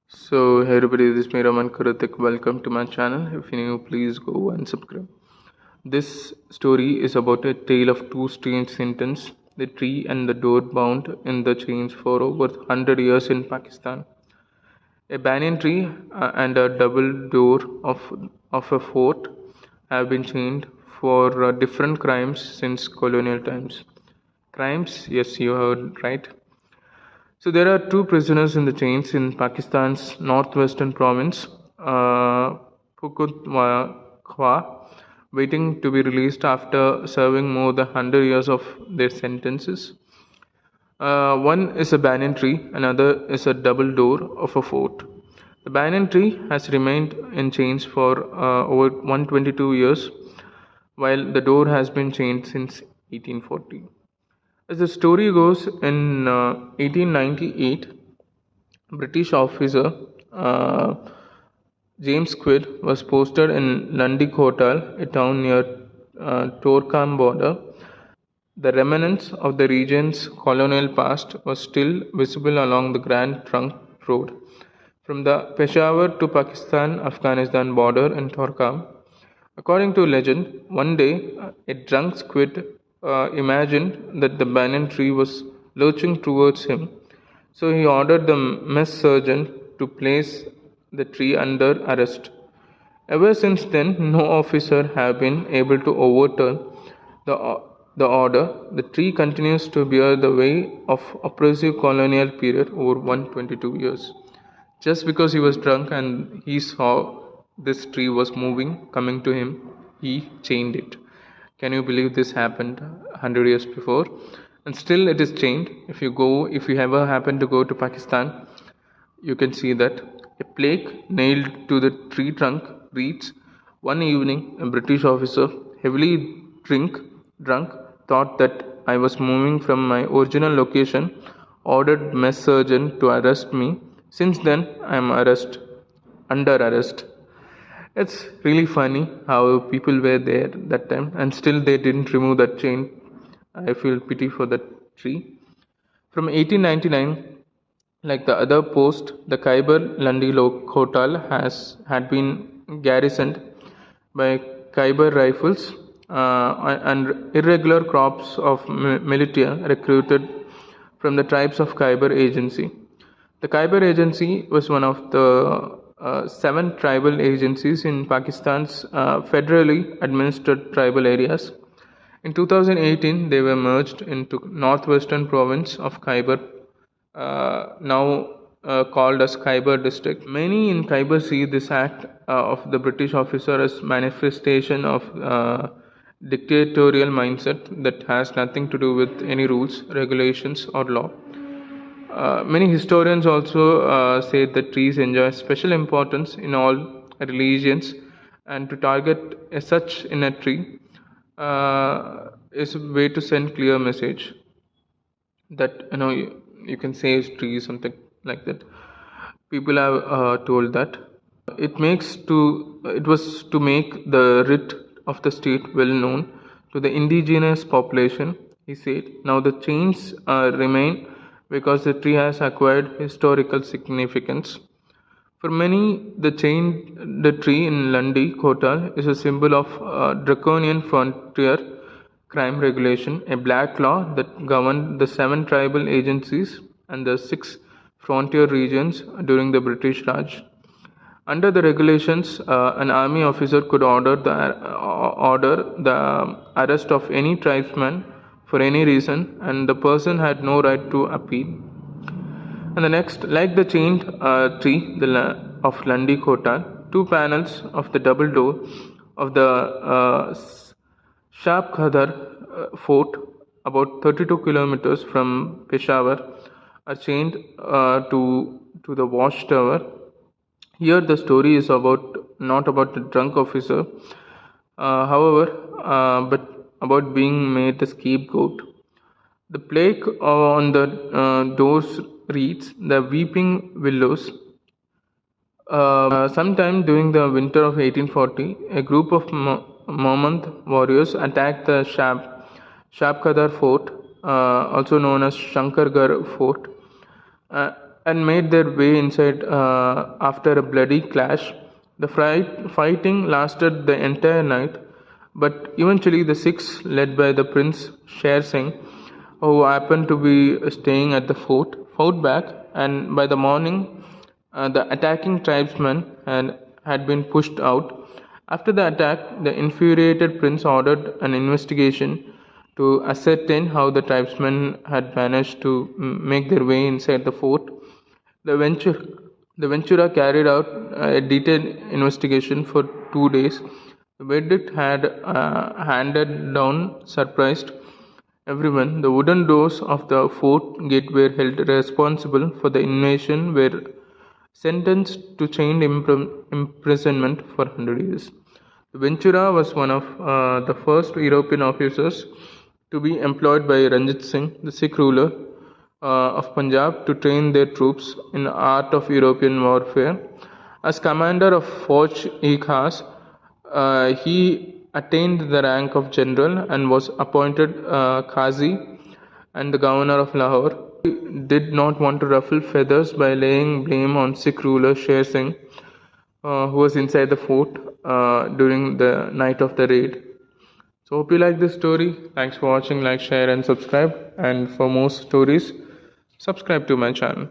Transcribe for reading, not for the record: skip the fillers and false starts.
So, hey everybody, this is me Raman Krithik. Welcome to my channel. If you're new, please go and subscribe. This story is about a tale of two strange sentences, the tree and the door bound in the chains for over 100 years in Pakistan. A banyan tree and a double door of a fort have been chained for different crimes since colonial times. Crimes? Yes, you heard right. So there are two prisoners in the chains in Pakistan's northwestern province, Pukhtunkhwa, waiting to be released after serving more than 100 years of their sentences. One is a banyan tree, another is a double door of a fort. The banyan tree has remained in chains for over 122 years, while the door has been chained since 1840. As the story goes, in 1898, British officer uh, James Quid was posted in Lundy Hotel, a town near Torkham border. The remnants of the region's colonial past were still visible along the Grand Trunk Road. From the Peshawar to Pakistan-Afghanistan border in Torkham, according to legend, one day a drunk squid imagined that the banyan tree was lurching towards him, so he ordered the mess sergeant to place the tree under arrest. Ever since then, no officer have been able to overturn the order. The tree continues to bear the weight of oppressive colonial period over 122 years. Just because he was drunk and he saw this tree was moving, coming to him, he chained it. Can you believe this happened 100 years before? And still it is chained. If you ever happen to go to Pakistan, you can see that a plaque nailed to the tree trunk reads, "One evening, a British officer, heavily drunk, thought that I was moving from my original location, ordered mess sergeant to arrest me. Since then, I am under arrest." It's really funny how people were there that time and still they didn't remove that chain. I feel pity for that tree. From 1899, like the other post, the Khyber Landi Hotel had been garrisoned by Khyber Rifles and irregular crops of militia recruited from the tribes of Khyber Agency. The Khyber Agency was one of the seven tribal agencies in Pakistan's federally administered tribal areas. In 2018, they were merged into northwestern province of Khyber, now called as Khyber district. Many in Khyber see this act of the British officer as manifestation of dictatorial mindset that has nothing to do with any rules, regulations, or law. Many historians also say that trees enjoy special importance in all religions, and to target as such in a tree is a way to send clear message that you can save trees, something like that. People have told that it was to make the writ of the state well known to the indigenous population. He said, "Now the chains remain because the tree has acquired historical significance. For many, the tree in Lundy Kotal is a symbol of draconian frontier crime regulation, a black law that governed the seven tribal agencies and the six frontier regions during the British Raj. Under the regulations, an army officer could order the arrest of any tribesman for any reason, and the person had no right to appeal. And the next, like the chained tree of Lundy Kotan, two panels of the double door of the Shab Khadar fort, about 32 kilometers from Peshawar, are chained to the watchtower. Here, the story is not about the drunk officer, but about being made the scapegoat. The plaque on the doors reads, "The Weeping Willows." Sometime during the winter of 1840, a group of Mohmand warriors attacked the Shabkadar fort, also known as Shankargarh fort, and made their way inside after a bloody clash. The fighting lasted the entire night, but eventually the Sikhs, led by the Prince Sher Singh, who happened to be staying at the fort, fought back, and by the morning, the attacking tribesmen had been pushed out. After the attack, the infuriated prince ordered an investigation to ascertain how the tribesmen had managed to make their way inside the fort. The venture, the Ventura carried out a detailed investigation for 2 days. The verdict had handed down surprised everyone. The wooden doors of the fort gate were held responsible for the invasion were sentenced to chained imprisonment for 100 years. Ventura was one of the first European officers to be employed by Ranjit Singh, the Sikh ruler of Punjab, to train their troops in the art of European warfare. As commander of Fauj-e-Khas, he attained the rank of general and was appointed Qazi and the governor of Lahore. He did not want to ruffle feathers by laying blame on Sikh ruler Sher Singh, who was inside the fort during the night of the raid. So hope you like this story. Thanks for watching. Like, share and subscribe. And for more stories, subscribe to my channel.